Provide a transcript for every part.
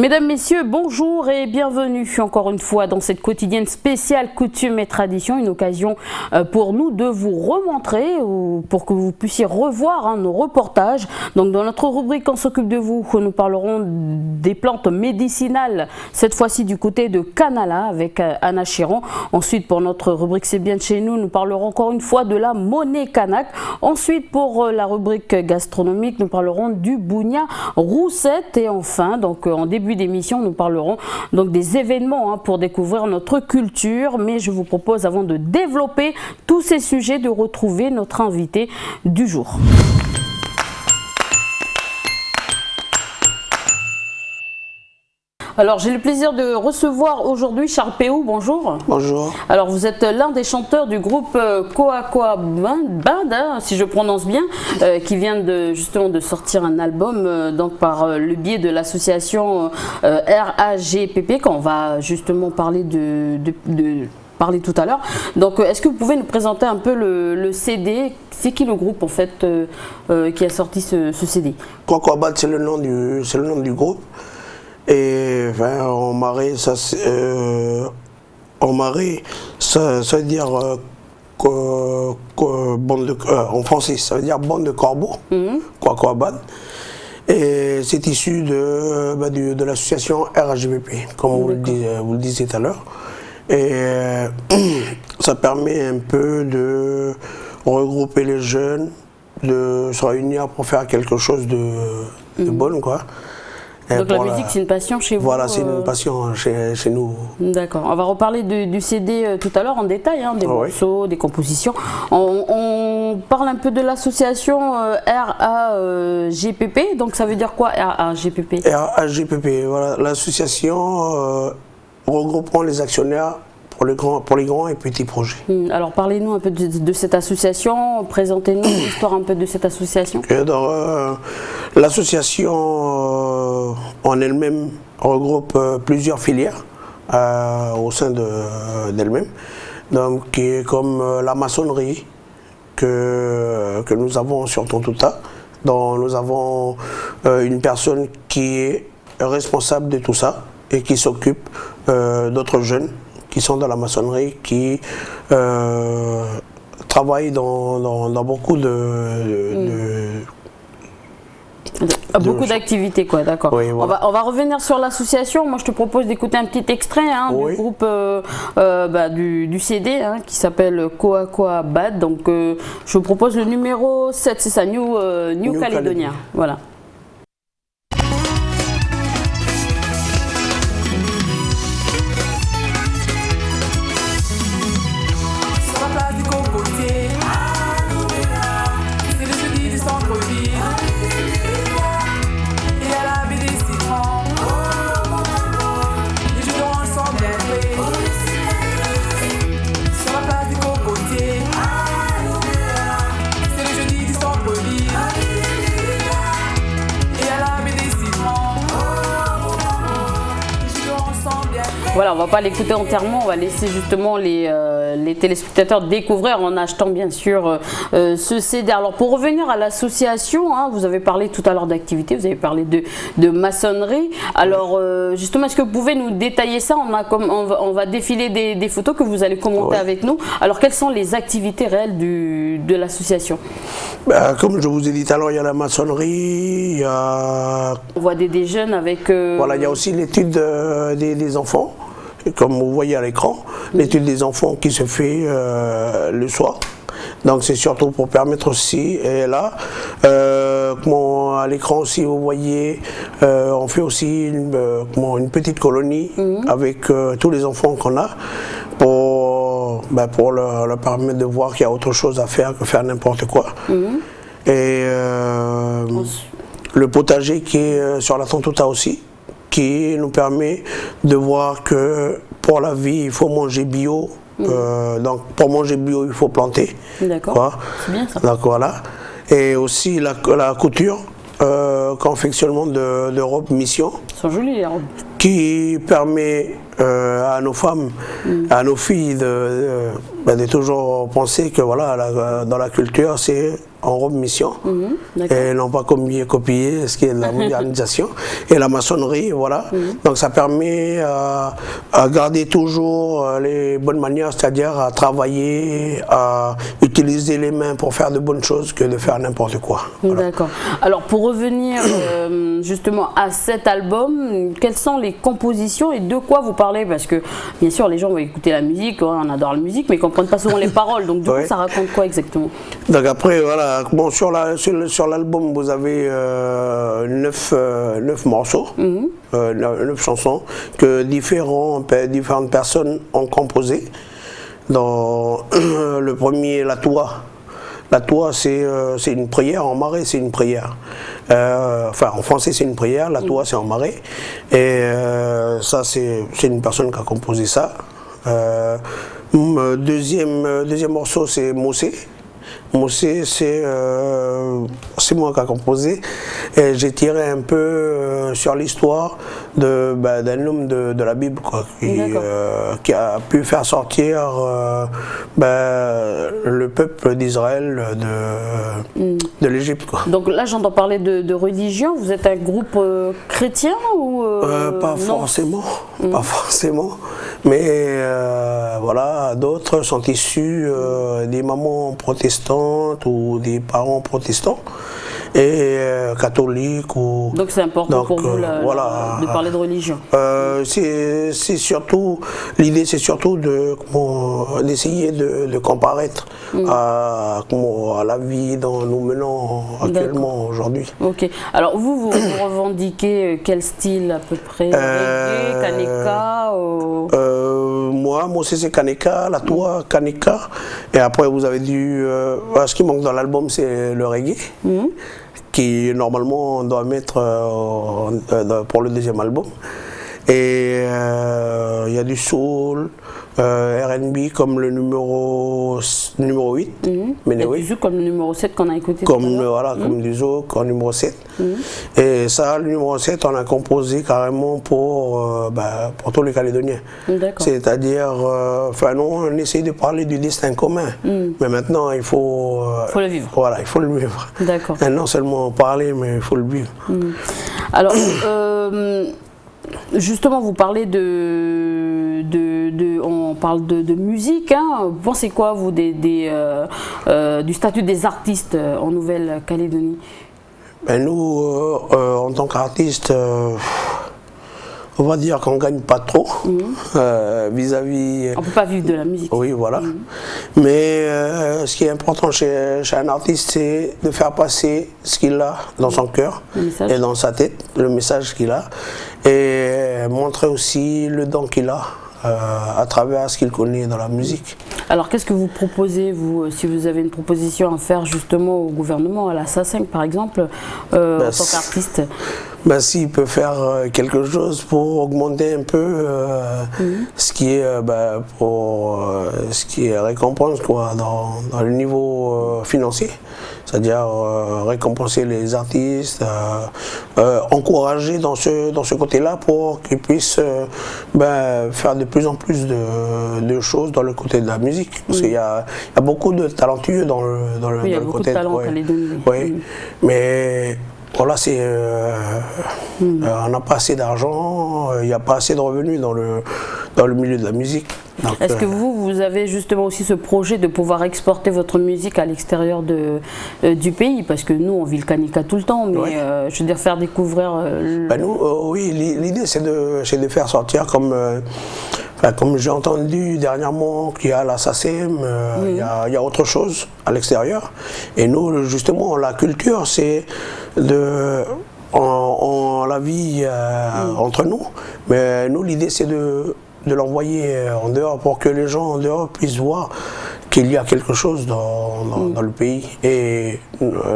Mesdames, Messieurs, bonjour et bienvenue encore une fois dans cette quotidienne spéciale Coutumes et Traditions, une occasion pour nous de vous remontrer ou pour que vous puissiez revoir nos reportages. Donc dans notre rubrique On s'occupe de vous, nous parlerons des plantes médicinales, cette fois-ci du côté de Canala avec Anna Chiron. Ensuite pour notre rubrique C'est bien de chez nous, nous parlerons encore une fois de la monnaie kanak. Ensuite pour la rubrique gastronomique, nous parlerons du bougna roussette et enfin donc en début d'émission, nous parlerons donc des événements pour découvrir notre culture. Mais je vous propose, avant de développer tous ces sujets, de retrouver notre invité du jour. Alors j'ai le plaisir de recevoir aujourd'hui Charles Péou, bonjour. Bonjour. Alors vous êtes l'un des chanteurs du groupe Coacoa Band, si je prononce bien, qui vient justement de sortir un album donc par le biais de l'association RAGPP, qu'on va justement parler parler tout à l'heure. Donc est-ce que vous pouvez nous présenter un peu le CD? C'est qui le groupe en fait qui a sorti ce CD? Coacoa Band, c'est le nom du groupe. Et enfin, en marais, ça veut dire en français, ça veut dire bande de corbeaux, Coacoa Band. Et c'est issu de l'association RAGPP, comme vous le disiez tout à l'heure. Et ça permet un peu de regrouper les jeunes, de se réunir pour faire quelque chose de bon, quoi. Donc la musique, c'est une passion chez vous? Voilà, c'est une passion chez nous. D'accord. On va reparler du CD tout à l'heure en détail, des morceaux, des compositions. On parle un peu de l'association RAGPP. Donc ça veut dire quoi, RAGPP? RAGPP, voilà, l'association regroupant les actionnaires pour les grands et petits projets. Alors parlez-nous un peu de cette association, présentez-nous l'histoire un peu de cette association. L'association en elle-même regroupe plusieurs filières au sein d'elle-même, donc qui est comme la maçonnerie que nous avons sur Tontouta, dont nous avons une personne qui est responsable de tout ça et qui s'occupe d'autres jeunes qui sont dans la maçonnerie, qui travaillent dans beaucoup beaucoup d'activités, quoi, d'accord. Oui, voilà. On va revenir sur l'association. Moi, je te propose d'écouter un petit extrait du groupe du CD qui s'appelle Coacoa Band. Donc, je vous propose le numéro 7, c'est ça, New Caledonia. Voilà. Voilà, on ne va pas l'écouter entièrement, on va laisser justement les téléspectateurs découvrir en achetant bien sûr ce CD. Alors pour revenir à l'association, vous avez parlé tout à l'heure d'activité, vous avez parlé de maçonnerie. Alors justement, est-ce que vous pouvez nous détailler ça? On va défiler des photos que vous allez commenter avec nous. Alors quelles sont les activités réelles de l'association? Comme je vous ai dit tout à l'heure, il y a la maçonnerie, il y a... On voit des jeunes avec... Voilà, il y a aussi l'étude des enfants. Comme vous voyez à l'écran, l'étude des enfants qui se fait le soir. Donc c'est surtout pour permettre aussi, et là, à l'écran aussi vous voyez, on fait aussi une petite colonie avec tous les enfants qu'on a pour leur permettre de voir qu'il y a autre chose à faire que faire n'importe quoi. Et le potager qui est sur la Tontouta aussi, qui nous permet de voir que pour la vie, il faut manger bio. Donc pour manger bio, il faut planter. D'accord. C'est bien ça. Donc voilà. Et aussi la couture, confectionnement de robes mission. Elles sont jolies les robes. Qui permet à nos femmes, à nos filles de toujours penser que voilà, dans la culture, c'est en robe mission, et non pas copier ce qui est de la modernisation et la maçonnerie, voilà. Donc ça permet à garder toujours les bonnes manières, c'est-à-dire à travailler, à utiliser les mains pour faire de bonnes choses que de faire n'importe quoi. Voilà. D'accord. Alors pour revenir justement à cet album, quelles sont les compositions et de quoi vous parlez? Parce que bien sûr les gens vont écouter la musique, on adore la musique, mais ils ne comprennent pas souvent les paroles, donc du coup ça raconte quoi exactement? Donc après voilà, bon, sur l'album vous avez 9 morceaux, 9 chansons que différentes personnes ont composées. Dans le premier, La Toua. La Toua, c'est une prière, en marais c'est une prière. Enfin en français c'est une prière, La Toua c'est en marais. Et ça c'est une personne qui a composé ça. Deuxième morceau c'est Mossé. Mossé, c'est moi qui a composé, et j'ai tiré un peu sur l'histoire d'un homme de la Bible quoi, qui a pu faire sortir le peuple d'Israël de l'Égypte. Donc là j'entends parler de religion, vous êtes un groupe chrétien ou pas forcément, pas forcément, mais voilà, d'autres sont issus des mamans protestantes ou des parents protestants et catholiques. Donc c'est important pour vous de parler de religion. C'est surtout, l'idée c'est surtout d'essayer de comparaître à la vie dont nous menons actuellement aujourd'hui. Ok. Alors vous revendiquez quel style à peu près? Reggae, Kaneka Moi c'est Kaneka, La Toua, Kaneka, et après vous avez ce qui manque dans l'album c'est le reggae. Qui normalement on doit mettre pour le deuxième album. Et il y a du soul, R&B comme le numéro 8. Mais du zouk comme le numéro 7 qu'on a écouté. Comme du zouk en numéro 7. Et ça, le numéro 7, on a composé carrément pour tous les Calédoniens. C'est-à-dire, on essaye de parler du destin commun. Mais maintenant, il faut le vivre. Voilà, il faut le vivre. D'accord. Et non seulement parler, mais il faut le vivre. Alors, justement, vous parlez on parle de musique. Vous pensez quoi, vous, du statut des artistes en Nouvelle-Calédonie? Nous, en tant qu'artistes, on va dire qu'on ne gagne pas trop vis-à-vis... On ne peut pas vivre de la musique. Oui, voilà. Mais ce qui est important chez un artiste, c'est de faire passer ce qu'il a dans son cœur et dans sa tête, le message qu'il a, et montrer aussi le don qu'il a à travers ce qu'il connaît dans la musique. Alors qu'est-ce que vous proposez, vous, si vous avez une proposition à faire justement au gouvernement, à la SA5 par exemple, en tant qu'artiste? S'il peut faire quelque chose pour augmenter un peu ce qui est récompense quoi, dans le niveau financier, c'est-à-dire récompenser les artistes, encourager dans ce côté-là pour qu'ils puissent faire de plus en plus de choses dans le côté de la musique. Parce qu'il y a beaucoup de talentueux dans le côté. Il y a beaucoup de talent calédonien. Oui, mais voilà, on n'a pas assez d'argent, il n'y a pas assez de revenus dans le milieu de la musique. Est-ce que vous avez justement aussi ce projet de pouvoir exporter votre musique à l'extérieur du pays? Parce que nous, on vit le Kaneka tout le temps, mais je veux dire, faire découvrir... oui, l'idée c'est de faire sortir comme j'ai entendu dernièrement qu'il y a la SACEM, il y a autre chose à l'extérieur. Et nous, justement, la culture, c'est on la vie entre nous. Mais nous, l'idée, c'est de l'envoyer en dehors pour que les gens en dehors puissent voir qu'il y a quelque chose dans le pays. Et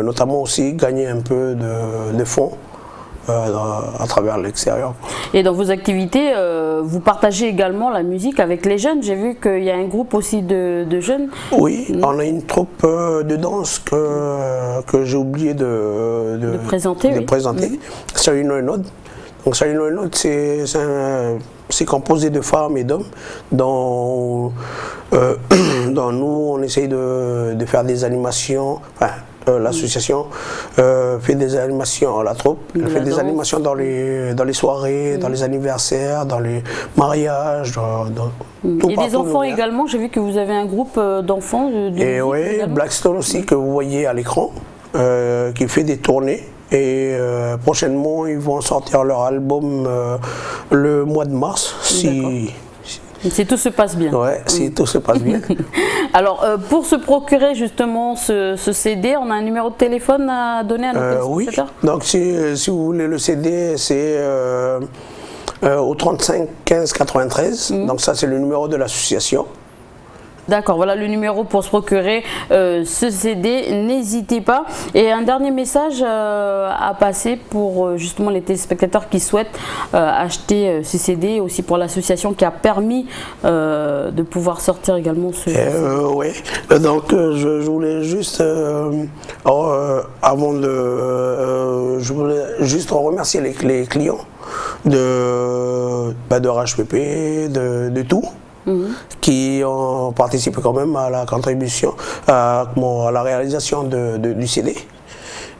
notamment aussi gagner un peu de fonds à travers l'extérieur. Et dans vos activités, vous partagez également la musique avec les jeunes. J'ai vu qu'il y a un groupe aussi de jeunes. Oui, on a une troupe de danse que j'ai oublié de présenter. Sarino et Nod. Donc Sarino et Nod, c'est composé de femmes et d'hommes. Dans nous, on essaye de faire des animations. Enfin, l'association fait des animations, la troupe fait des animations dans les soirées, dans les anniversaires, dans les mariages, et des enfants également, j'ai vu que vous avez un groupe d'enfants. Et oui, Blackstone aussi, que vous voyez à l'écran, qui fait des tournées. Et prochainement, ils vont sortir leur album le mois de mars, si tout se passe bien. Ouais, si tout se passe bien. Alors, pour se procurer justement ce CD, on a un numéro de téléphone à donner à nos téléspectateurs ? Oui, donc si vous voulez le CD, c'est au 35 15 93. Donc ça, c'est le numéro de l'association. D'accord, voilà le numéro pour se procurer ce CD, n'hésitez pas. Et un dernier message à passer pour justement les téléspectateurs qui souhaitent acheter ce CD, aussi pour l'association qui a permis de pouvoir sortir également ce CD. Oui, donc je voulais juste, je voulais juste remercier les clients de RHPP, de tout. Qui ont participé quand même à la contribution, à la réalisation du CD.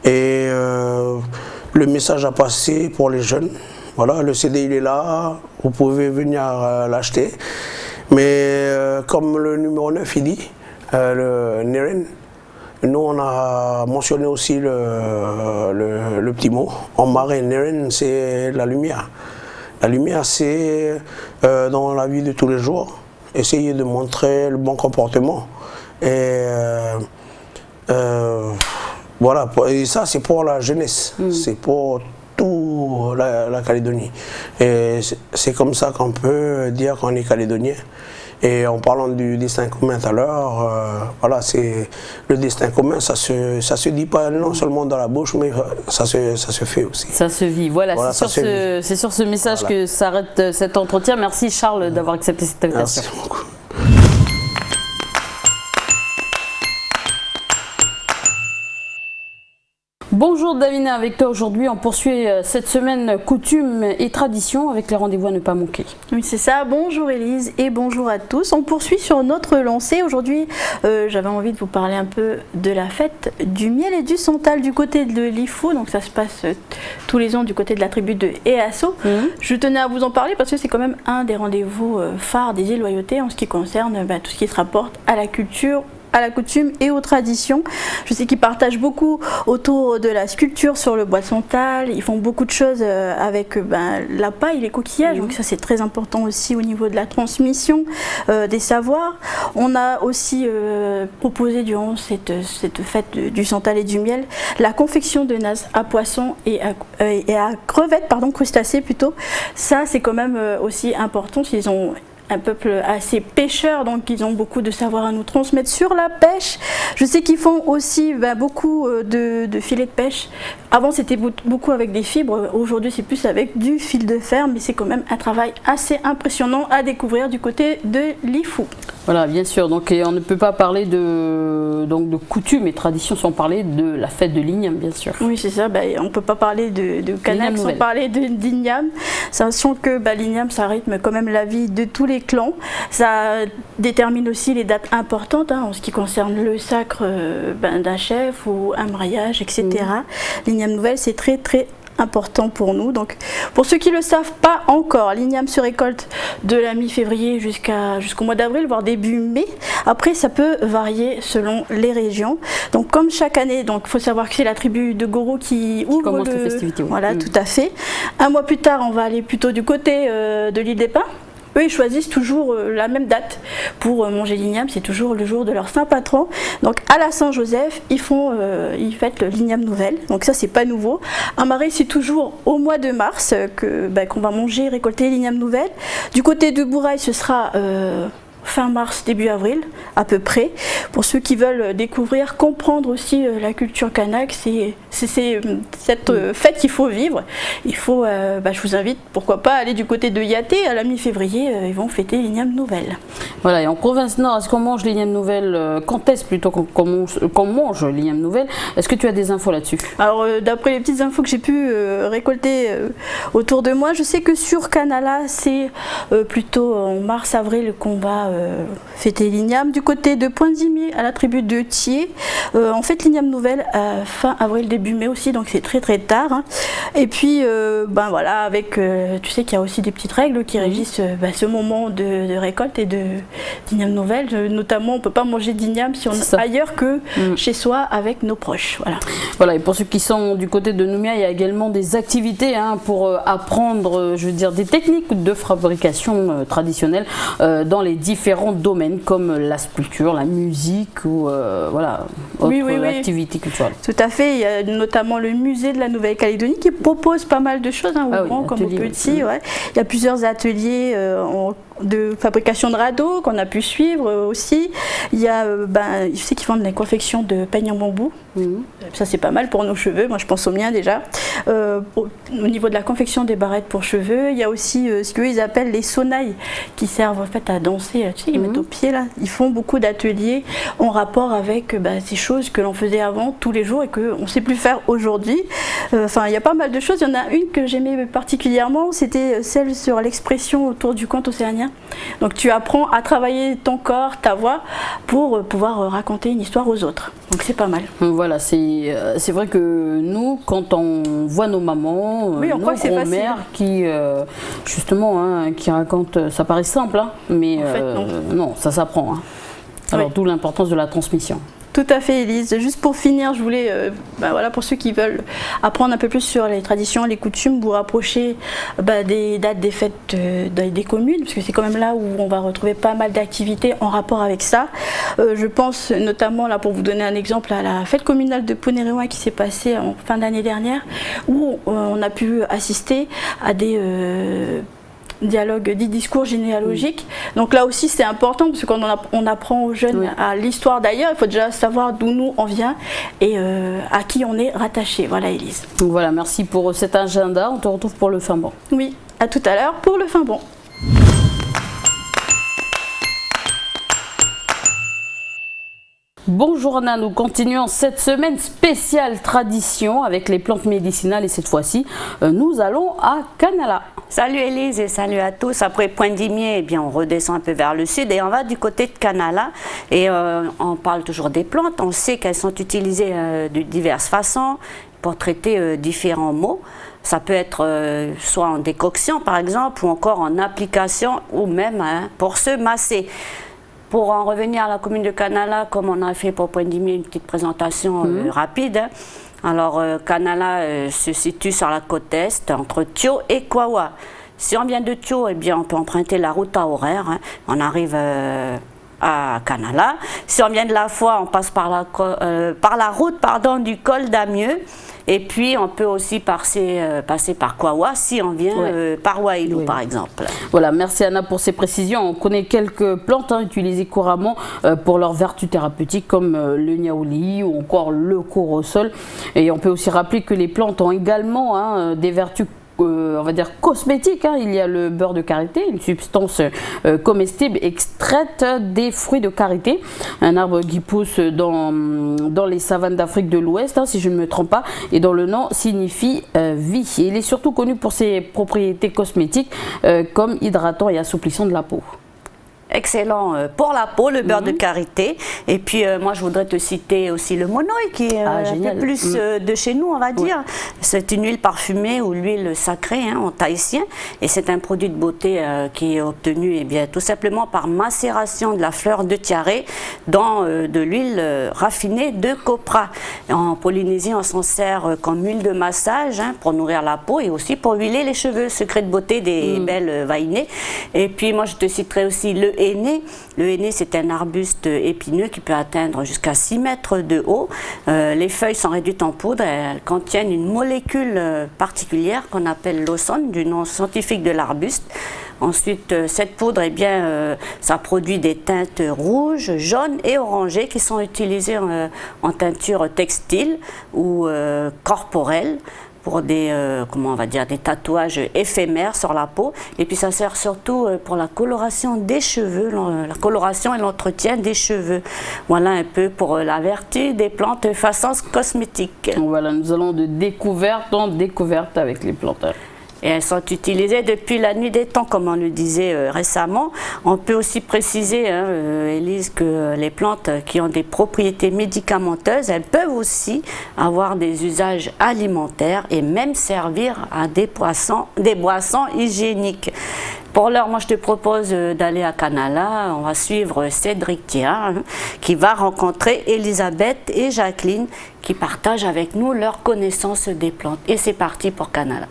Et le message à passer pour les jeunes, voilà, le CD il est là, vous pouvez venir l'acheter. Mais comme le numéro 9 il dit, le Niren, nous on a mentionné aussi le petit mot. En marais, Niren c'est la lumière. La lumière, c'est dans la vie de tous les jours, essayer de montrer le bon comportement. Et voilà, et ça c'est pour la jeunesse, c'est pour toute la Calédonie. Et c'est comme ça qu'on peut dire qu'on est calédonien. Et en parlant du destin commun tout à l'heure, voilà, c'est le destin commun, ça se dit pas non seulement dans la bouche, mais ça se fait aussi. Ça se vit, voilà, c'est sur ce message que s'arrête cet entretien. Merci Charles d'avoir accepté cette invitation. Merci beaucoup. Bonjour Davina, avec toi aujourd'hui, on poursuit cette semaine coutumes et traditions avec les rendez-vous à ne pas manquer. Oui c'est ça, bonjour Élise et bonjour à tous. On poursuit sur notre lancée. Aujourd'hui j'avais envie de vous parler un peu de la fête du miel et du santal du côté de l'Ifou. Donc ça se passe tous les ans du côté de la tribu de Easso. Je tenais à vous en parler parce que c'est quand même un des rendez-vous phares des îles Loyauté en ce qui concerne tout ce qui se rapporte à la culture, à la coutume et aux traditions. Je sais qu'ils partagent beaucoup autour de la sculpture sur le bois de santal. Ils font beaucoup de choses avec la paille, les coquillages. Donc ça c'est très important aussi au niveau de la transmission des savoirs. On a aussi proposé durant cette fête du santal et du miel la confection de nasses à poisson et à crevettes, crustacés plutôt. Ça c'est quand même aussi important. Ils ont un peuple assez pêcheur, donc ils ont beaucoup de savoir à nous transmettre sur la pêche. Je sais qu'ils font aussi beaucoup de filets de pêche. Avant c'était beaucoup avec des fibres, aujourd'hui c'est plus avec du fil de fer, mais c'est quand même un travail assez impressionnant à découvrir du côté de l'Ifou. Voilà, bien sûr, donc on ne peut pas parler de coutumes et traditions sans parler de la fête de l'Igname, bien sûr. Oui, c'est ça, on ne peut pas parler de Kanak sans parler d'Igname, sachant que l'Igname, ça rythme quand même la vie de tous les clans. Ça détermine aussi les dates importantes en ce qui concerne le sacre d'un chef ou un mariage, etc. L'Igname nouvelle, c'est très très important pour nous. Donc, pour ceux qui ne le savent pas encore, l'igname se récolte de la mi-février jusqu'au mois d'avril, voire début mai. Après, ça peut varier selon les régions. Donc, comme chaque année, il faut savoir que c'est la tribu de Goro qui ouvre les festivités. Voilà, tout à fait. Un mois plus tard, on va aller plutôt du côté de l'île des Pins. Eux, ils choisissent toujours la même date pour manger l'igname, c'est toujours le jour de leur saint patron. Donc à la Saint-Joseph, ils fêtent l'igname nouvelle, donc ça c'est pas nouveau. À Marais, c'est toujours au mois de mars qu'on va manger, récolter l'igname nouvelle. Du côté de Bourail, ce sera fin mars, début avril, à peu près. Pour ceux qui veulent découvrir, comprendre aussi la culture kanak, c'est cette fête qu'il faut vivre. Il faut, je vous invite, pourquoi pas, aller du côté de Yaté. À la mi-février, ils vont fêter l'Igname Nouvelle. Voilà, et en province nord, est-ce qu'on mange l'Igname Nouvelle? Quand est-ce plutôt qu'on mange l'Igname Nouvelle? Est-ce que tu as des infos là-dessus? Alors, d'après les petites infos que j'ai pu récolter autour de moi, je sais que sur Canala, c'est plutôt en mars-avril qu'on va fêter l'Igname. Du côté de Pointe-Dimier, à la tribu de Thiers, en fait l'Igname Nouvelle fin avril, début mai aussi, donc c'est très très tard. Hein. Et puis, voilà, avec, tu sais qu'il y a aussi des petites règles qui régissent ce moment de récolte et d'Igname Nouvelle. Notamment, on ne peut pas manger d'igname si on est ailleurs que chez soi avec nos proches. Voilà. Voilà, et pour ceux qui sont du côté de Nouméa, il y a également des activités pour apprendre, je veux dire, des techniques de fabrication traditionnelle dans les différents domaines comme la sculpture, la musique ou voilà, autres activités culturelles. Tout à fait, il y a notamment le musée de la Nouvelle-Calédonie qui propose pas mal de choses, aux grands comme aux petits. Ouais. Il y a plusieurs ateliers de fabrication de radeaux qu'on a pu suivre aussi. Il y a, je sais qu'ils vendent la confection de peignes en bambou. Ça c'est pas mal pour nos cheveux, moi je pense aux miens déjà. Au niveau de la confection des barrettes pour cheveux, il y a aussi ce qu'ils appellent les sonailles qui servent en fait à danser, tu sais, ils mettent au pied là. Ils font beaucoup d'ateliers en rapport avec ces choses que l'on faisait avant tous les jours et qu'on ne sait plus faire aujourd'hui. Enfin, il y a pas mal de choses. Il y en a une que j'aimais particulièrement, c'était celle sur l'expression autour du conte océanien. Donc tu apprends à travailler ton corps, ta voix pour pouvoir raconter une histoire aux autres. Donc c'est pas mal. Voilà, c'est vrai que nous, quand on voit nos mamans, nos grands-mères qui justement qui racontent, ça paraît simple, mais en fait, non, ça s'apprend. Hein. Alors d'où l'importance de la transmission. Tout à fait, Élise. Juste pour finir, je voulais, pour ceux qui veulent apprendre un peu plus sur les traditions, les coutumes, vous rapprocher des dates des fêtes des communes, parce que c'est quand même là où on va retrouver pas mal d'activités en rapport avec ça. Je pense notamment, là pour vous donner un exemple, à la fête communale de Ponéréouin qui s'est passée en fin d'année dernière, où on a pu assister à des dialogue, des discours généalogiques. Donc là aussi c'est important parce que quand on apprend aux jeunes à l'histoire d'ailleurs, il faut déjà savoir d'où nous on vient et à qui on est rattaché. Voilà, Élise. Donc voilà, merci pour cet agenda. On te retrouve pour le fin bon. Oui, à tout à l'heure pour le fin bon. Bonjour Anna, nous continuons cette semaine spéciale tradition avec les plantes médicinales et cette fois-ci, nous allons à Canala. Salut Élise et salut à tous. Après Pointe-Dimier, on redescend un peu vers le sud et on va du côté de Canala. Et on parle toujours des plantes. On sait qu'elles sont utilisées de diverses façons pour traiter différents maux. Ça peut être soit en décoction par exemple ou encore en application ou même pour se masser. Pour en revenir à la commune de Canala, comme on a fait pour Pointe-Dimier, une petite présentation rapide. Alors, Canala se situe sur la côte est, entre Thio et Kawa. Si on vient de Thio, on peut emprunter la route à horaire. On arrive à Canala. Si on vient de la Foi, on passe par la route du col d'Amieux. Et puis, on peut aussi passer par Kawa si on vient par Wailou, par exemple. Voilà, merci Anna pour ces précisions. On connaît quelques plantes utilisées couramment pour leurs vertus thérapeutiques comme le niaouli ou encore le corosol. Et on peut aussi rappeler que les plantes ont également des vertus on va dire cosmétique. Il y a le beurre de karité, une substance comestible extraite des fruits de karité, un arbre qui pousse dans les savanes d'Afrique de l'Ouest, si je ne me trompe pas, et dont le nom signifie vie. Et il est surtout connu pour ses propriétés cosmétiques comme hydratant et assouplissant de la peau. Excellent pour la peau, le beurre de karité. Et puis moi je voudrais te citer aussi le monoï qui est un peu plus de chez nous, on va dire. C'est une huile parfumée ou l'huile sacrée en tahitien. Et c'est un produit de beauté qui est obtenu tout simplement par macération de la fleur de tiare dans de l'huile raffinée de copra. En Polynésie, on s'en sert comme huile de massage pour nourrir la peau et aussi pour huiler les cheveux. Secret de beauté des belles vainées. Et puis moi je te citerai aussi le henné. Le henné, c'est un arbuste épineux qui peut atteindre jusqu'à 6 mètres de haut. Les feuilles sont réduites en poudre et elles contiennent une molécule particulière qu'on appelle l'osone, du nom scientifique de l'arbuste. Ensuite, cette poudre, eh bien, ça produit des teintes rouges, jaunes et orangées qui sont utilisées en teinture textile ou corporelle pour des, comment on va dire, des tatouages éphémères sur la peau. Et puis ça sert surtout pour la coloration des cheveux, la coloration et l'entretien des cheveux. Voilà un peu pour la vertu des plantes façon cosmétique. Voilà, nous allons de découverte en découverte avec les plantes. Et elles sont utilisées depuis la nuit des temps, comme on le disait récemment. On peut aussi préciser, Élise, que les plantes qui ont des propriétés médicamenteuses, elles peuvent aussi avoir des usages alimentaires et même servir à des boissons hygiéniques. Pour l'heure, moi, je te propose d'aller à Canala. On va suivre Cédric Thia, qui va rencontrer Elisabeth et Jacqueline, qui partagent avec nous leur connaissance des plantes. Et c'est parti pour Canala.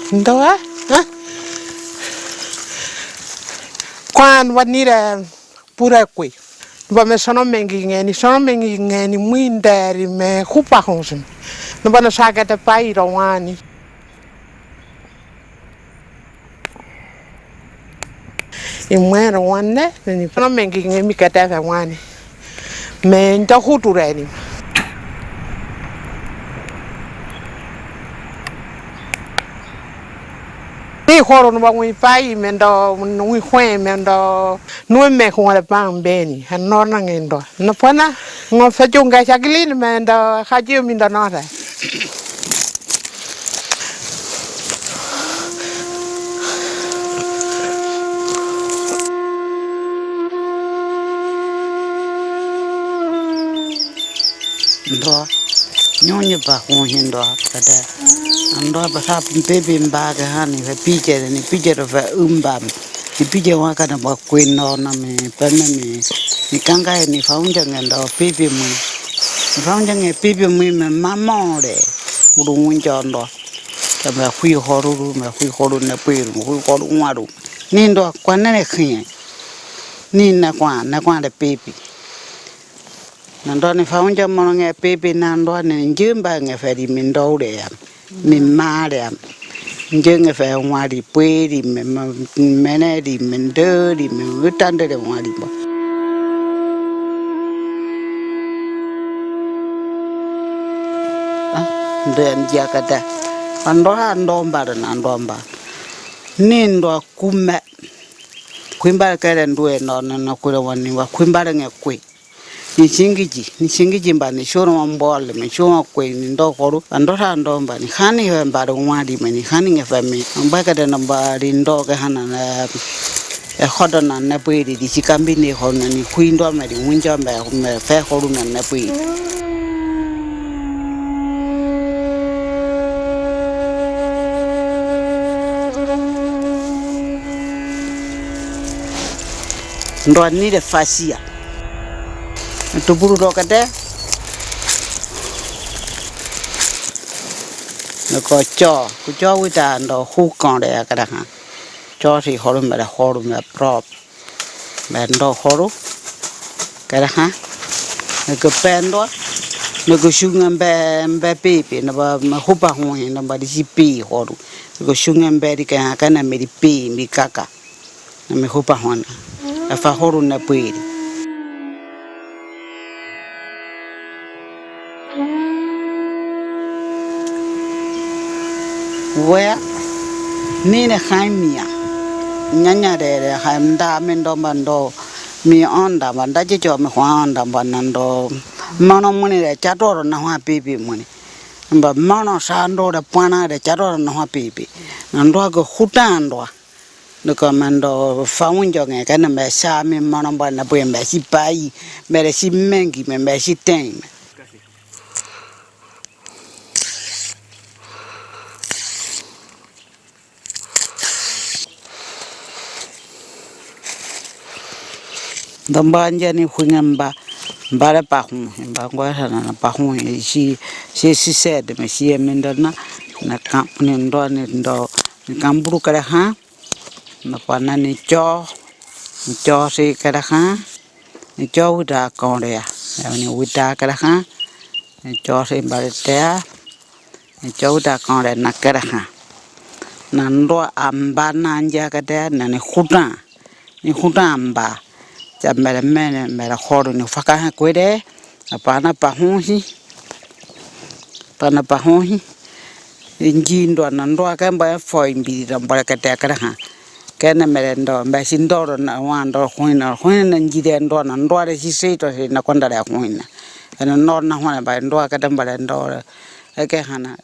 Đâu á? Quanวันนี้แหละพูดอะไรว่าไม่สนองเมงกิเงนี่มุ้ยเดริแม่คู่ปากของฉันนึกว่าน่าชาแกจะไปรองอันนี้ยังไม่รองอันเนี่ยนี่สนองเมงกิเงมีแกแต่แบบวันนี้แม่จะคู่ตัวเรนี่นี่ขอรู้ว่าวิไปมันดอมันวิขว้มันดอนู่นแม่คงอะไรบ้างเบนี่ฮันนอนนั่งเงินดอนับพอนะงอฟจุงกายชักลินมันดอข้าเจ้ามินดอนอไรดอย้อนยบะคงเห็นดอก็ได้อันดอประทับเป็นบากะฮันนี่ไปปีเจนี่ปีเจรฟบามนี่ปีเจว่ากันบ่ควินนอนนะมีเป็นมีนี่กังกายนี่ฟ้องจังเงินดอปีมือฟ้องจังเงินปีมือมันมาหม้อเด้บุรุงจอนดอแต่มาคุยฮอรุมาคุยฮอรุนะปีรุคุยฮอรุงารุนี่ดอกวนนั่นแหละคือนี่นะกว่าได้ปีนั่นตอนนี้ฟ้องจะมองไงปีนั่นตอนนี้ยืมไปไงแฟดีมินโดเดียมินมาเดียยืมไงแฟงว่าดีปีดีแม่เนี่ยดีมินเดอดีมินวิตันเดียว่าดีบ่เดินยากแต่อันดอมบาร์นั่นดอมบาร์นี่ดอคุมแม่คุมบาร์แกเดินด้วยนอนนั่นคุยวันนี้ว่าคุมบาร์ไงคุยni singiji mba ni shono mbole me shono kwe ni ndo koru ando ha ndo mba ni khani he mba do ngadi me ni khani nge fami mba ka de mba ri ndo ke hana na e khodo na ne pui di chikambi ni hono ni khuindo me ri munja me fe koru na ne pui ndo ni de fasia tu buru do kade nó có cho với ta nó khu con để cái đó ha cho thì họ luôn mà prop mà nó họ luôn cái đó ha nó cứ pen đó nó cứ sung em bé pi nó mà khu bạc hoài nó mà đi pi họ luôn nó cứ sung em bé đi cái này mới đi pi mới kaka nó mới khu bạc hoài nó phải họ luôn nó pi Where ni ne khaimia nyanya de khaimda mendo bando mi onda banda je jo me onda banando mano muni de chato na ha pipi muni ba mano sando de pana de chato na ha pipi nando go hutando no comando faun jo nge kana me sa mi mano bana bu me si pai me si mengi me si tem Dambanja ni kunyamba mbara pahu mbangwa sana pahu si said me si emendana na kamp ni ndo ni kamburu kare ha na pana ni cho cho si cái đó ha cho đã con đấy à này udah cái đó ha cho si balik dia cho đã con đấy nak cái đó ha nando amba nanja cái đó này khuda amba cha mera khoro ni faka ha kwede apana pa hohi injindo nando ka ba foi bi ramba ka ta ka ha kana merendo ba sindoro na wando hoina na njide ndo na ndo re si seito na konda ra hoina ana no na hona ba ndo ka damba ndo ke hana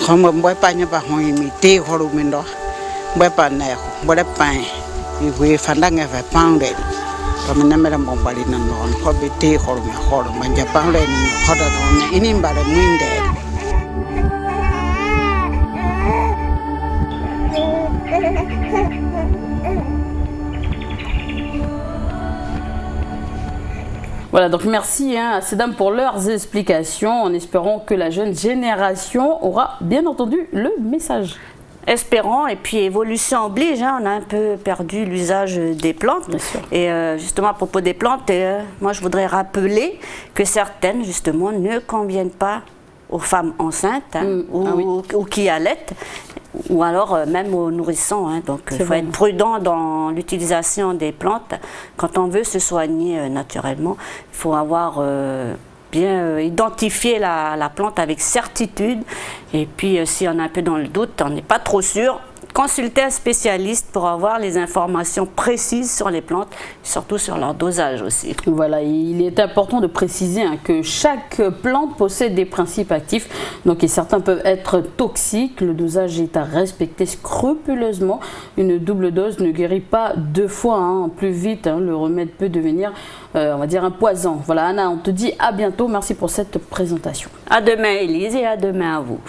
không mà bói pa nhà bà hồi mi tê khó đủ mình đó bói pa này bói đẹp pa vì vì phản đăng nghe phải pang đấy và mình nằm ở bồng bali nằm nón khó bị tê khó đủ mình nhà pang lên khó đã thôi ini bà là nguyên đấy. Voilà, donc merci à ces dames pour leurs explications, en espérant que la jeune génération aura bien entendu le message. Espérons, et puis évolution oblige, hein, on a un peu perdu l'usage des plantes. Et justement à propos des plantes, moi je voudrais rappeler que certaines justement ne conviennent pas aux femmes enceintes hein, ou qui allaitent, ou alors même aux nourrissons. Hein. Donc il faut être prudent dans l'utilisation des plantes. Quand on veut se soigner naturellement, il faut avoir bien identifier la plante avec certitude. Et puis si on est un peu dans le doute, on n'est pas trop sûr, consulter un spécialiste pour avoir les informations précises sur les plantes, surtout sur leur dosage aussi. Voilà, il est important de préciser hein, que chaque plante possède des principes actifs, donc et certains peuvent être toxiques. Le dosage est à respecter scrupuleusement. Une double dose ne guérit pas deux fois, hein, plus vite. Hein, le remède peut devenir, on va dire, un poison. Voilà, Anna, on te dit à bientôt. Merci pour cette présentation. À demain, Élise, et à demain à vous.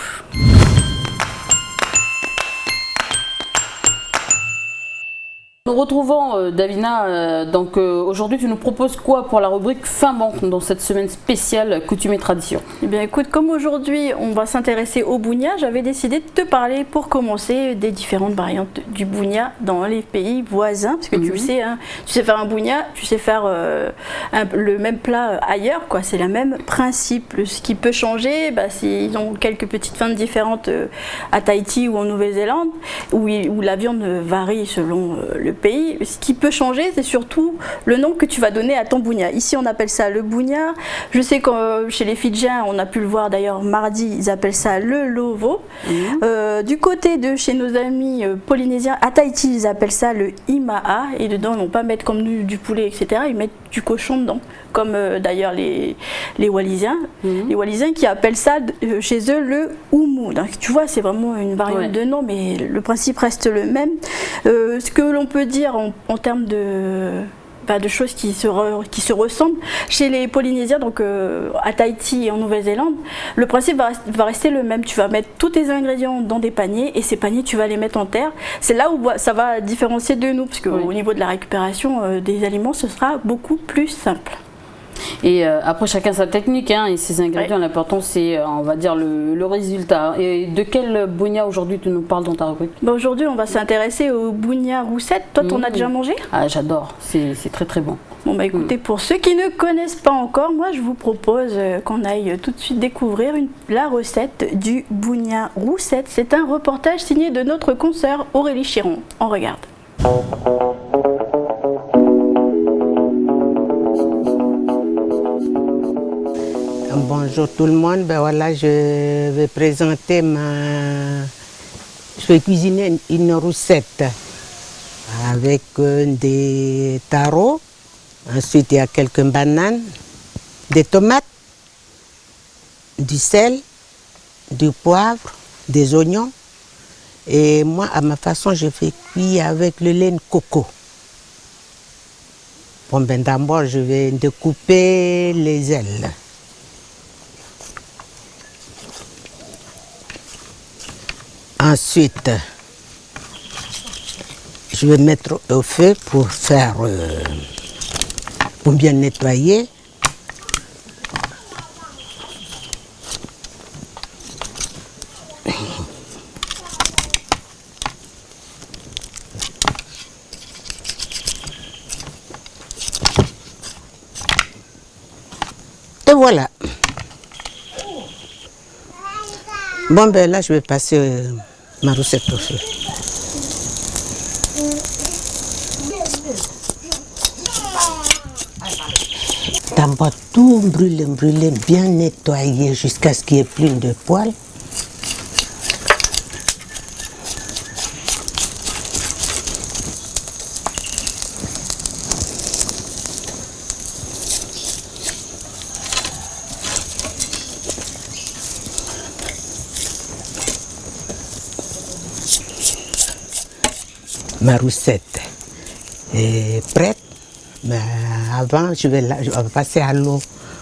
Nous retrouvons Davina, donc aujourd'hui tu nous proposes quoi pour la rubrique Femme dans cette semaine spéciale coutume et tradition? Eh bien écoute, comme aujourd'hui on va s'intéresser au bougna, j'avais décidé de te parler pour commencer des différentes variantes du bougna dans les pays voisins, parce que tu sais, hein, tu sais faire un bougna, tu sais faire le même plat ailleurs, quoi. C'est le même principe. Ce qui peut changer, bah, ils ont quelques petites feintes différentes à Tahiti ou en Nouvelle-Zélande, où la viande varie selon le pays. Ce qui peut changer, c'est surtout le nom que tu vas donner à ton bougna. Ici, on appelle ça le bougna. Je sais que chez les Fidjiens, on a pu le voir d'ailleurs mardi, ils appellent ça le lovo. Du côté de chez nos amis polynésiens, à Tahiti, ils appellent ça le imaa. Et dedans, ils ne vont pas mettre comme nous du poulet, etc. Ils mettent du cochon dedans, comme d'ailleurs les Wallisiens. Les Wallisiens qui appellent ça chez eux le oumu. Donc, tu vois, c'est vraiment une variante de nom, mais le principe reste le même. Ce que l'on peut dire en termes de choses qui se ressemblent chez les Polynésiens, donc à Tahiti et en Nouvelle-Zélande, le principe va rester le même. Tu vas mettre tous tes ingrédients dans des paniers et ces paniers tu vas les mettre en terre. C'est là où ça va différencier de nous, parce qu'au niveau de la récupération des aliments, ce sera beaucoup plus simple. Et après chacun sa technique hein, et ses ingrédients, l'important c'est on va dire le résultat. Et de quel bougna aujourd'hui tu nous parles dans ta rubrique? Aujourd'hui on va s'intéresser au bougna roussette. Toi t'en as déjà mangé? Ah j'adore, c'est très très bon. Bon bah écoutez, pour ceux qui ne connaissent pas encore, moi je vous propose qu'on aille tout de suite découvrir la recette du bougna roussette. C'est un reportage signé de notre consoeur Aurélie Chiron. On regarde. Bonjour tout le monde, ben voilà, je vais présenter je vais cuisiner une recette avec des taros, ensuite il y a quelques bananes, des tomates, du sel, du poivre, des oignons et moi à ma façon je fais cuire avec le lait de coco. Bon ben d'abord je vais découper les ailes. Ensuite, je vais mettre au feu pour faire pour bien nettoyer. Et voilà. Bon, ben là, je vais passer ma recette au feu. D'abord, tout brûler, bien nettoyer jusqu'à ce qu'il n'y ait plus de poils. Ma roussette est prête, mais avant je vais passer à l'eau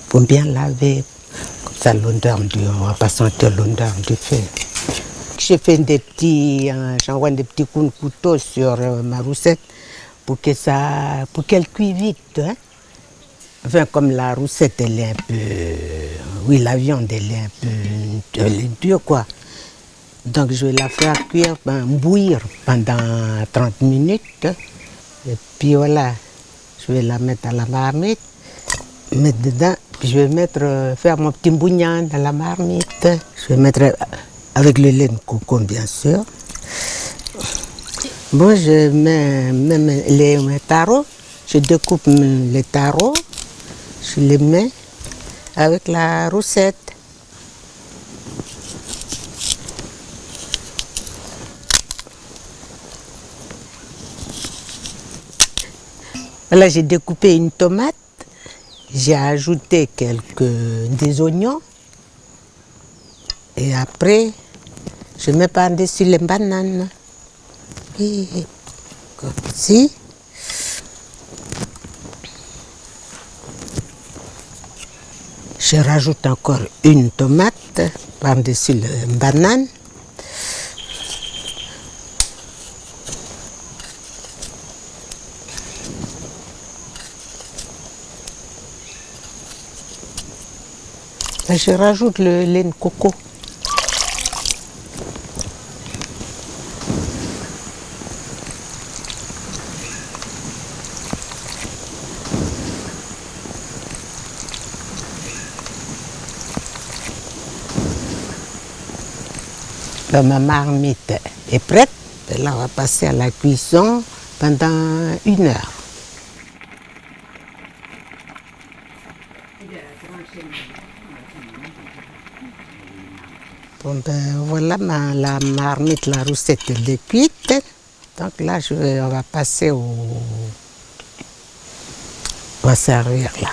pour bien laver, comme ça on va pas sentir l'odeur du feu. J'ai fait j'envoie des petits coups de couteau sur ma roussette pour qu'elle cuise vite. Hein. Enfin, comme la roussette elle est un peu, oui la viande elle est dure quoi. Donc je vais la faire cuire, bouillir pendant 30 minutes. Et puis voilà, je vais la mettre à la marmite, mettre dedans, puis je vais faire mon petit bougnan dans la marmite. Je vais mettre avec le lait de coco bien sûr. Bon, je mets les tarots, je découpe les tarots, je les mets avec la roussette. Là, j'ai découpé une tomate, j'ai ajouté des oignons et après, je mets par-dessus les bananes. Et comme ci. Je rajoute encore une tomate par-dessus les bananes. Là, je rajoute le lait de coco. Là, ma marmite est prête. Et là, on va passer à la cuisson pendant 1 heure. Bon ben voilà la marmite, la roussette elle est cuite. Donc là on va passer on va servir là.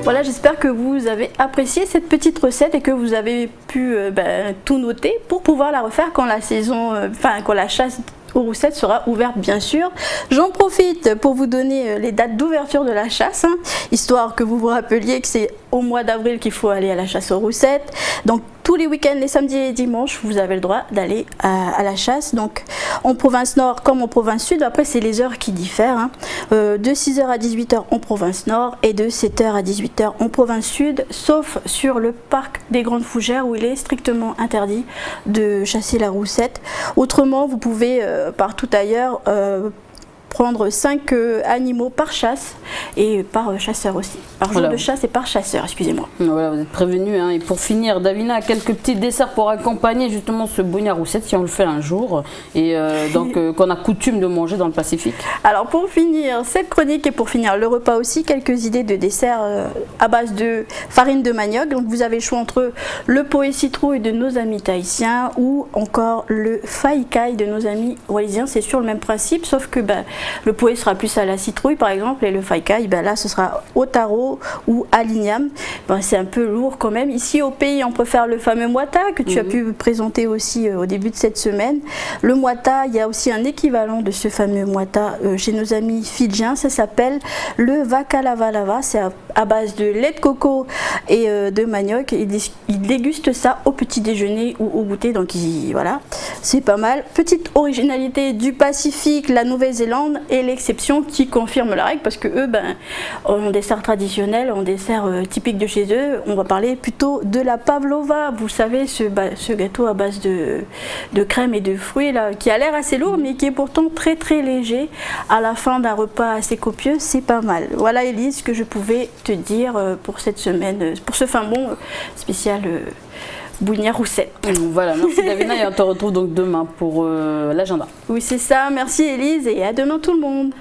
Voilà, j'espère que vous avez apprécié cette petite recette et que vous avez pu tout noter pour pouvoir la refaire quand la quand la chasse aux roussettes sera ouverte bien sûr. J'en profite pour vous donner les dates d'ouverture de la chasse, histoire que vous vous rappeliez que c'est au mois d'avril qu'il faut aller à la chasse aux roussettes. Donc tous les week-ends, les samedis et les dimanches, vous avez le droit d'aller à la chasse. Donc en province nord comme en province sud, après c'est les heures qui diffèrent. De 6h à 18h en province nord et de 7h à 18h en province sud, sauf sur le parc des Grandes Fougères où il est strictement interdit de chasser la roussette. Autrement, vous pouvez partout ailleurs prendre 5 animaux par chasse et par chasseur aussi. Par jour de chasse et par chasseur, excusez-moi. Voilà, vous êtes prévenus. Hein. Et pour finir, Davina, quelques petits desserts pour accompagner justement ce bugna roussette si on le fait un jour et donc qu'on a coutume de manger dans le Pacifique. Alors pour finir cette chronique et pour finir le repas aussi, quelques idées de desserts à base de farine de manioc. Donc vous avez le choix entre le poé citrouille de nos amis tahitiens ou encore le faïkai de nos amis wallisiens. C'est sur le même principe, sauf que le poé sera plus à la citrouille par exemple et le faïkai, là ce sera au taro ou à l'igname. C'est un peu lourd quand même. Ici au pays on préfère le fameux moata que tu as pu présenter aussi au début de cette semaine. Le moata, il y a aussi un équivalent de ce fameux moata chez nos amis fidjiens, ça s'appelle le vakalavalava, c'est à base de lait de coco et de manioc. Ils dégustent ça au petit déjeuner ou au goûter, donc voilà, c'est pas mal. Petite originalité du Pacifique, la Nouvelle-Zélande est l'exception qui confirme la règle parce que eux, en dessert traditionnel, en dessert typique de chez eux, on va parler plutôt de la pavlova. Vous savez, ce gâteau à base de crème et de fruits là, qui a l'air assez lourd mais qui est pourtant très très léger. À la fin d'un repas assez copieux, c'est pas mal. Voilà Élise, ce que je pouvais te dire pour cette semaine, pour ce fin bon spécial bugna roussette. Voilà, merci Davina et on te retrouve donc demain pour l'agenda. Oui c'est ça, merci Élise et à demain tout le monde.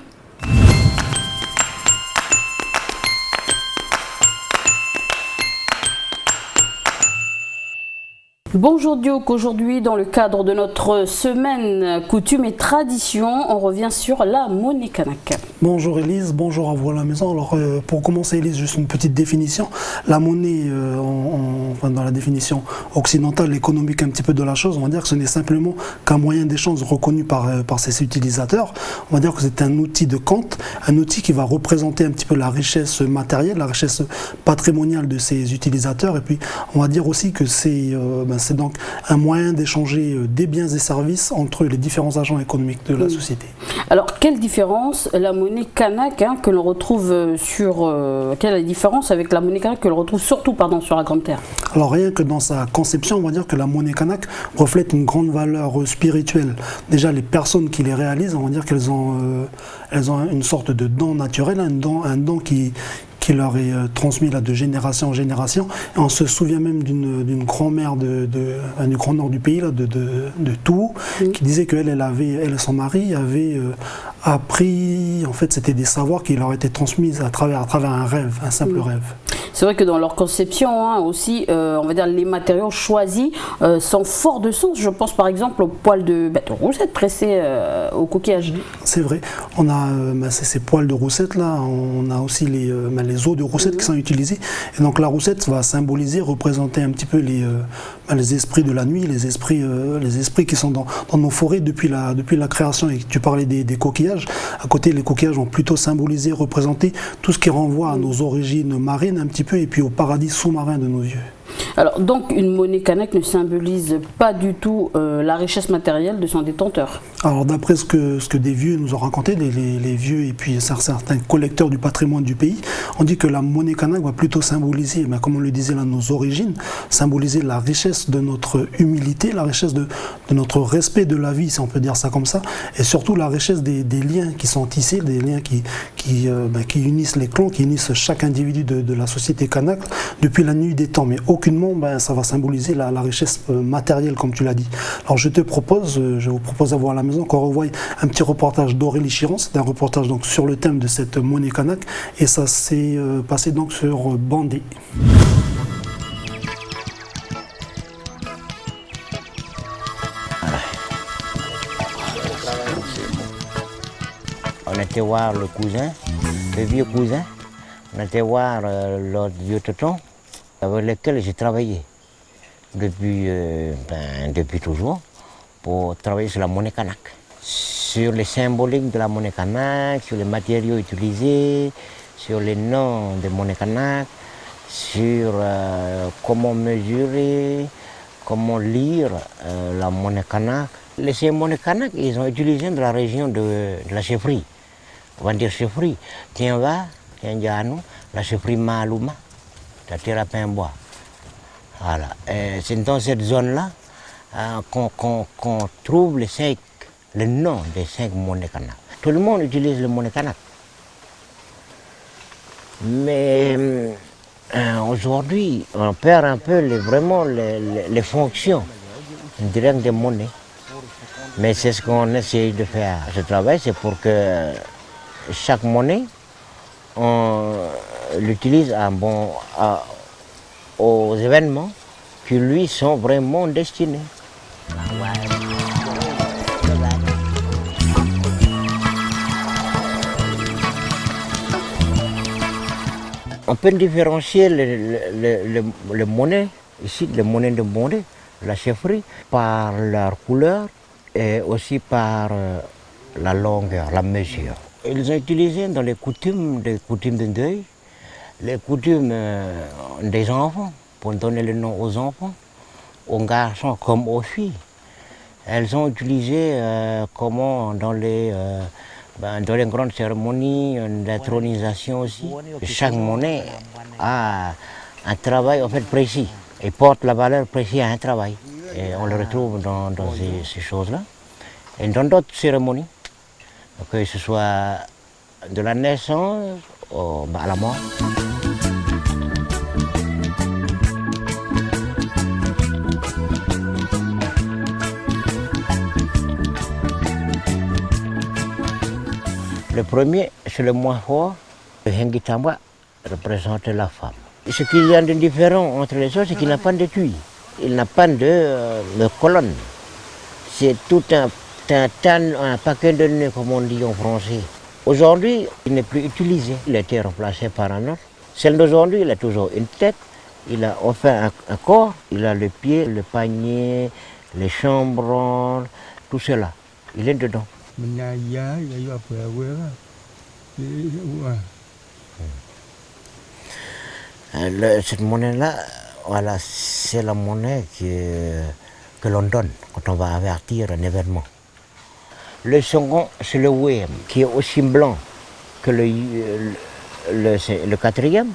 Bonjour Diouk, aujourd'hui dans le cadre de notre semaine coutume et tradition, on revient sur la monnaie kanak. Bonjour Élise, bonjour à vous à la maison. Alors pour commencer Élise, juste une petite définition. La monnaie, dans la définition occidentale, économique un petit peu de la chose, on va dire que ce n'est simplement qu'un moyen d'échange reconnu par ses utilisateurs. On va dire que c'est un outil de compte, un outil qui va représenter un petit peu la richesse matérielle, la richesse patrimoniale de ses utilisateurs. Et puis on va dire aussi que c'est donc un moyen d'échanger des biens et services entre les différents agents économiques de la société. Alors, quelle différence la monnaie kanak que l'on retrouve quelle est la différence avec la monnaie kanak que l'on retrouve surtout sur la Grande Terre? Alors, rien que dans sa conception, on va dire que la monnaie kanak reflète une grande valeur spirituelle. Déjà, les personnes qui les réalisent, on va dire qu'elles ont une sorte de don naturel, un don qui leur est transmis de génération en génération. Et on se souvient même d'une grand-mère du grand nord du pays, de Tours, qui disait qu'elle et son mari avaient appris, en fait c'était des savoirs qui leur étaient transmis à travers un rêve, un simple rêve. C'est vrai que dans leur conception aussi, on va dire les matériaux choisis sont forts de sens. Je pense par exemple aux poils de roussette pressés au coquillage. C'est vrai, on a ces poils de roussette là, on a aussi les os de roussette qui sont utilisés. Et donc la roussette va symboliser, représenter un petit peu les esprits de la nuit, les esprits qui sont dans nos forêts depuis la création. Et tu parlais des coquillages. À côté, les coquillages vont plutôt symboliser, représenter tout ce qui renvoie à nos origines marines un petit peu et puis au paradis sous-marin de nos yeux. Alors donc une monnaie kanak ne symbolise pas du tout la richesse matérielle de son détenteur. Alors d'après ce que des vieux nous ont raconté, les vieux et puis certains collecteurs du patrimoine du pays, on dit que la monnaie kanak va plutôt symboliser, comme on le disait là, nos origines, symboliser la richesse de notre humilité, la richesse de notre respect de la vie, si on peut dire ça comme ça, et surtout la richesse des liens qui sont tissés, des liens qui unissent les clans, qui unissent chaque individu de la société kanak depuis la nuit des temps. Mais aucunement, ça va symboliser la richesse matérielle, comme tu l'as dit. Alors je vous propose à voir à la maison qu'on revoie un petit reportage d'Aurélie Chiron. C'est un reportage donc sur le thème de cette monnaie kanak, et ça s'est passé donc sur Bandé. On était voir le cousin, le vieux cousin. On était voir l'autre vieux tonton avec lequel j'ai travaillé depuis toujours pour travailler sur la monnaie kanak. Sur les symboliques de la monnaie kanak, sur les matériaux utilisés, sur les noms de monnaie kanak, sur comment mesurer, comment lire la monnaie kanak. Les monnaies kanak, ils ont utilisé de la région de la chefferie. On va dire chefferie. Tiens, la chefferie Malouma, la terre à pain bois. Voilà. C'est dans cette zone-là qu'on trouve le nom des 5 monnaies kanak. Tout le monde utilise le monnaie kanak. Mais aujourd'hui, on perd un peu vraiment les fonctions directes des monnaies. Mais c'est ce qu'on essaye de faire. Ce travail, c'est pour que chaque monnaie, on l'utilise aux événements qui lui sont vraiment destinés. On peut différencier les monnaies, ici les monnaies de monnaie, la chefferie, par leur couleur et aussi par la longueur, la mesure. Ils ont utilisé dans les coutumes de deuil, les coutumes des enfants, pour donner le nom aux enfants, aux garçons comme aux filles. Elles ont utilisé dans les grandes cérémonies d'intronisation aussi. Chaque monnaie a un travail en fait précis et porte la valeur précise à un travail. Et on le retrouve dans ces choses-là. Et dans d'autres cérémonies, que ce soit de la naissance à la mort. Le premier, c'est le moins fort. Le Hengi Tamba représente la femme. Ce qu'il y a de différent entre les autres, c'est qu'il n'a pas de tuy. Il n'a pas de colonne. C'est tout un paquet de nœuds, comme on dit en français. Aujourd'hui, il n'est plus utilisé. Il a été remplacé par un autre. Celle d'aujourd'hui, il a toujours une tête. Il a enfin un corps. Il a le pied, le panier, les chambranles, tout cela. Il est dedans. Cette monnaie-là, voilà, c'est la monnaie que l'on donne quand on va avertir un événement. Le second, c'est le WM, qui est aussi blanc que le quatrième,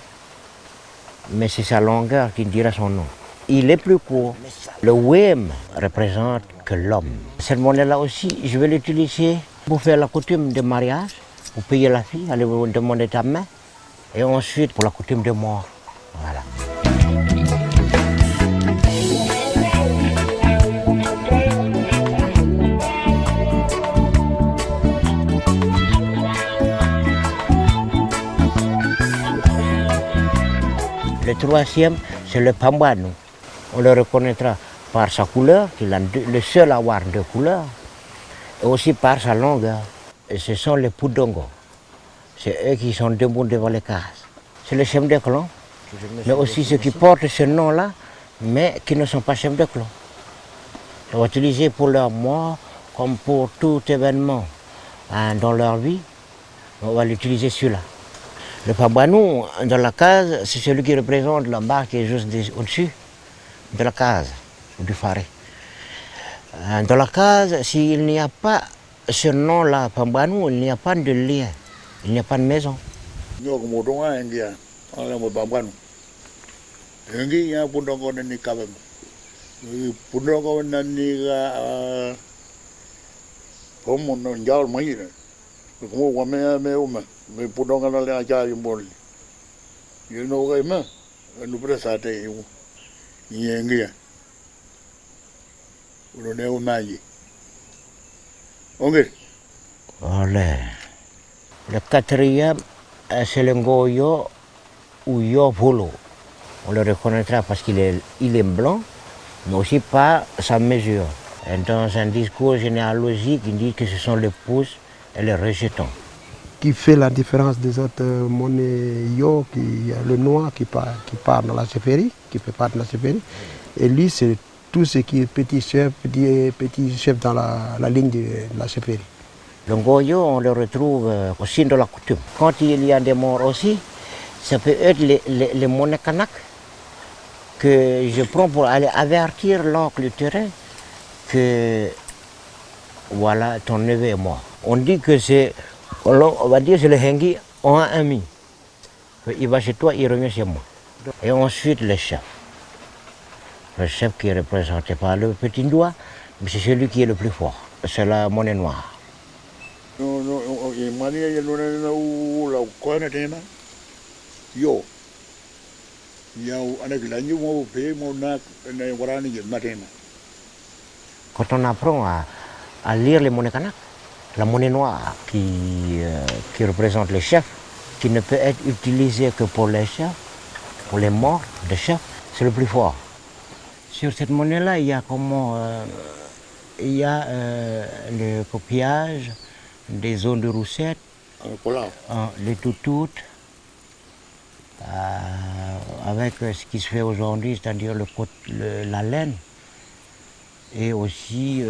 mais c'est sa longueur qui dira son nom. Il est plus court. Le WM représente que l'homme. Cette monnaie-là aussi, je vais l'utiliser pour faire la coutume de mariage, pour payer la fille, aller vous demander ta main, et ensuite pour la coutume de mort. Voilà. Le troisième, c'est le pambano. On le reconnaîtra par sa couleur, qu'il est le seul à avoir deux couleurs, et aussi par sa longueur. Et ce sont les Pudongo. C'est eux qui sont debout devant les cases. C'est le chef de clan, mais aussi ceux qui portent ce nom-là, mais qui ne sont pas chefs de clan. Ils vont utiliser pour leur mort, comme pour tout événement dans leur vie, on va l'utiliser celui-là. Le pambano, dans la case, c'est celui qui représente la barre qui est juste au-dessus de la case, du faré. Dans la case, s'il n'y a pas ce nom-là, pambano, il n'y a pas de lien, il n'y a pas de maison. Le quatrième, c'est le Ngoyo ou Yovolo. On le reconnaîtra parce qu'il est blanc, mais aussi par sa mesure. Et dans un discours généalogique, il dit que ce sont les pouces et les rejetons. Qui fait la différence des autres monnaies Yo, qui a le noir qui part dans la chefferie, qui fait part de la chefferie. Et lui, c'est tout ce qui est petit chef dans la ligne de la chefferie. Le Ngoyo, on le retrouve aussi dans la coutume. Quand il y a des morts aussi, ça peut être les monnaies kanak que je prends pour aller avertir l'oncle du terrain que voilà, ton neveu est mort. On dit que c'est, on va dire c'est le Hengi, on a un ami. Il va chez toi, il revient chez moi. Et ensuite le chef. Le chef qui est représenté par le petit doigt, mais c'est celui qui est le plus fort. C'est la monnaie noire. Quand on apprend à lire les monnaies kanak, la monnaie noire qui représente les chefs, qui ne peut être utilisée que pour les chefs, pour les morts de chefs, c'est le plus fort. Sur cette monnaie-là, il y a le copiage des zones de Roussette, les toutouttes, avec ce qui se fait aujourd'hui, c'est-à-dire la laine, et aussi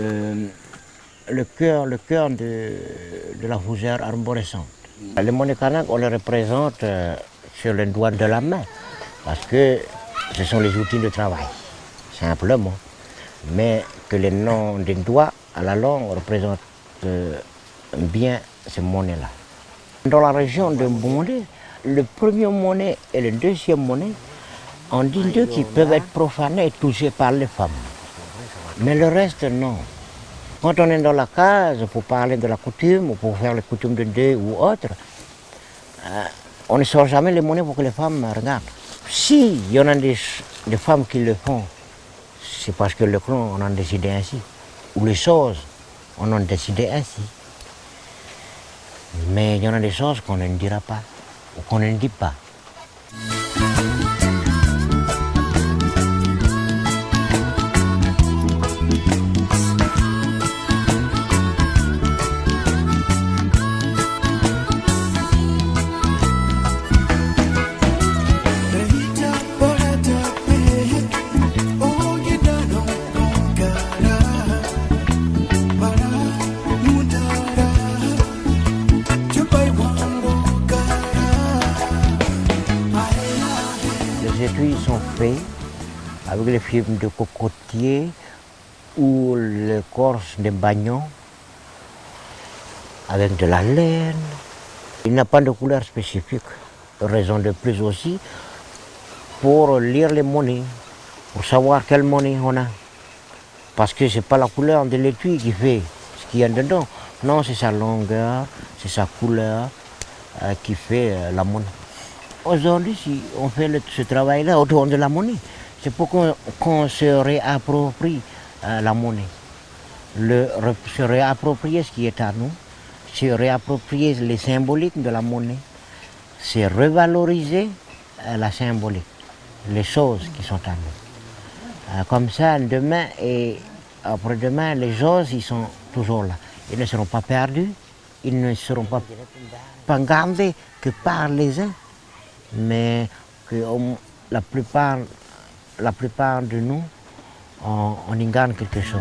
le cœur de la fougère arborescente. Les monnaies kanak, on les représente sur les doigts de la main, parce que ce sont les outils de travail, simplement. Mais que les noms des doigts à la langue représentent bien ces monnaies-là. Dans la région de Bondé, le premier monnaie et le deuxième monnaie, on dit d'eux qui peuvent être profanés et touchés par les femmes. Mais le reste, non. Quand on est dans la case pour parler de la coutume ou pour faire les coutumes de deuil ou autre, on ne sort jamais les monnaies pour que les femmes regardent. Si il y en a des femmes qui le font, c'est parce que le clan en a décidé ainsi, ou les choses en ont décidé ainsi. Mais il y en a des choses qu'on ne dira pas, ou qu'on ne dit pas. Les étuis sont faits avec les fibres de cocotier ou l'écorce de bagnon, avec de la laine. Il n'y a pas de couleur spécifique. Raison de plus aussi pour lire les monnaies, pour savoir quelle monnaie on a. Parce que ce n'est pas la couleur de l'étui qui fait ce qu'il y a dedans. Non, c'est sa longueur, c'est sa couleur qui fait la monnaie. Aujourd'hui, si on fait ce travail-là autour de la monnaie, c'est pour qu'on se réapproprie la monnaie. Se réapproprier ce qui est à nous, se réapproprier les symboliques de la monnaie, c'est revaloriser la symbolique, les choses qui sont à nous. Comme ça, demain et après-demain, les choses, ils sont toujours là. Ils ne seront pas perdus, ils ne seront pas gardés que par les uns, mais que la plupart de nous, on y gagne quelque chose.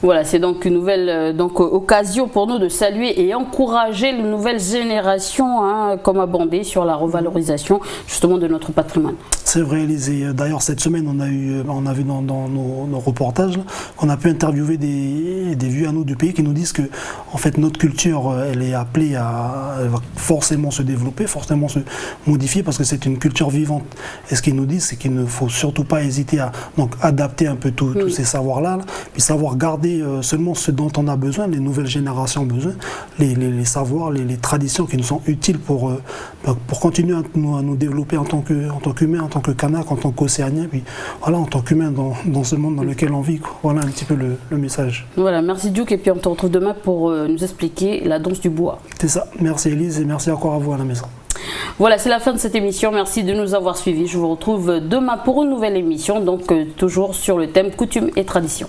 Voilà, c'est donc une nouvelle occasion pour nous de saluer et encourager les nouvelles générations, comme à Bondé, sur la revalorisation justement de notre patrimoine. C'est vrai, Élise. D'ailleurs, cette semaine, on a vu dans nos reportages qu'on a pu interviewer des vieux à nous du pays qui nous disent que en fait, notre culture, elle est appelée elle va forcément se développer, forcément se modifier parce que c'est une culture vivante. Et ce qu'ils nous disent, c'est qu'il ne faut surtout pas hésiter à adapter un peu tous ces savoirs-là, puis savoir garder seulement ce dont on a besoin, les nouvelles générations ont besoin, les savoirs, les traditions qui nous sont utiles pour continuer à nous développer en tant qu'humains, en tant que Kanak, en tant qu'Océanien, puis voilà, en tant qu'humain dans ce monde dans lequel on vit. Voilà un petit peu le message. Voilà, merci Duke, et puis on te retrouve demain pour nous expliquer la danse du bois. C'est ça, merci Élise et merci encore à vous à la maison. Voilà, c'est la fin de cette émission, merci de nous avoir suivis. Je vous retrouve demain pour une nouvelle émission, donc toujours sur le thème coutume et tradition.